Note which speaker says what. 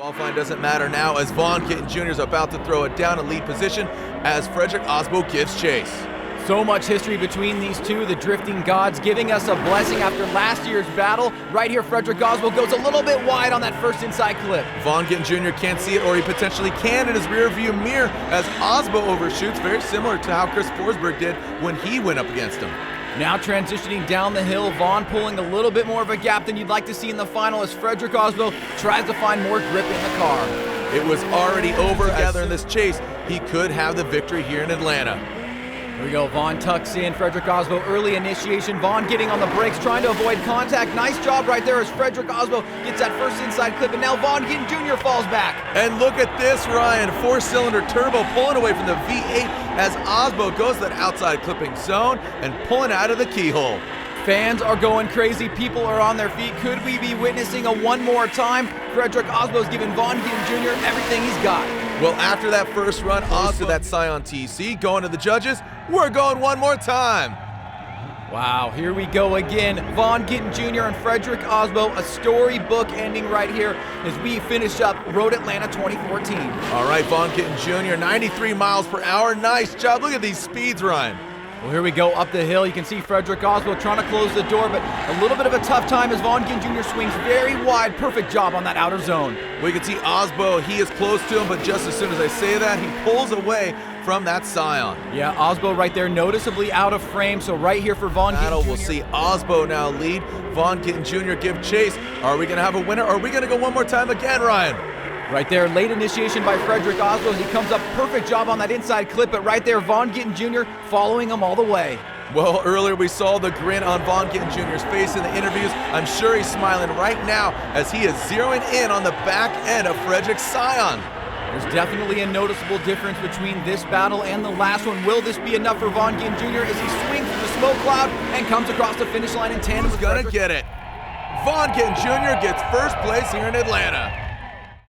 Speaker 1: Qualifying doesn't matter now as Vaughn Gittin Jr. is about to throw it down in lead position as Fredric Aasbo gives chase.
Speaker 2: So much history between these two, the drifting gods giving us a blessing after last year's battle. Right here, Fredric Aasbo goes a little bit wide on that first inside clip.
Speaker 1: Vaughn Gittin Jr. can't see it, or he potentially can in his rear view mirror as Aasbo overshoots, very similar to how Chris Forsberg did when he went up against him.
Speaker 2: Now transitioning down the hill, Vaughn pulling a little bit more of a gap than you'd like to see in the final as Fredric Aasbo tries to find more grip in the car.
Speaker 1: It was already over together in this chase. He could have the victory here in Atlanta.
Speaker 2: Here we go, Vaughn tucks in, Fredric Aasbo early initiation, Vaughn getting on the brakes, trying to avoid contact. Nice job right there as Fredric Aasbo gets that first inside clip, and now Vaughn Gittin Jr. falls back.
Speaker 1: And look at this, Ryan, 4-cylinder turbo pulling away from the V8 as Aasbo goes to that outside clipping zone and pulling out of the keyhole.
Speaker 2: Fans are going crazy, people are on their feet. Could we be witnessing a one more time? Fredric Aasbo's giving Vaughn Gittin Jr. everything he's got.
Speaker 1: Well, after that first run, on to that Scion TC, going to the judges, we're going one more time.
Speaker 2: Wow, here we go again. Vaughn Gittin Jr. and Fredric Aasbo, a storybook ending right here as we finish up Road Atlanta 2014.
Speaker 1: All right, Vaughn Gittin Jr., 93 miles per hour. Nice job. Look at these speeds, Ryan.
Speaker 2: Well, here we go up the hill. You can see Fredric Aasbo trying to close the door, but a little bit of a tough time as Vaughn Gittin Jr. swings very wide. Perfect job on that outer zone.
Speaker 1: We can see Aasbo, he is close to him, but just as soon as I say that, he pulls away from that Scion.
Speaker 2: Yeah, Aasbo right there noticeably out of frame, so right here for Vaughn Gittin Jr.
Speaker 1: We'll see Aasbo now lead. Vaughn Gittin Jr. give chase. Are we going to have a winner, or are we going to go one more time again, Ryan?
Speaker 2: Right there, late initiation by Fredric Aasbo as he comes up. Perfect job on that inside clip, but right there, Vaughn Gittin Jr. following him all the way.
Speaker 1: Well, earlier we saw the grin on Vaughn Gittin Jr.'s face in the interviews. I'm sure he's smiling right now as he is zeroing in on the back end of Fredric's Scion.
Speaker 2: There's definitely a noticeable difference between this battle and the last one. Will this be enough for Vaughn Gittin Jr. as he swings through the smoke cloud and comes across the finish line in tandem?
Speaker 1: Who's gonna get it? Vaughn Gittin Jr. gets first place here in Atlanta.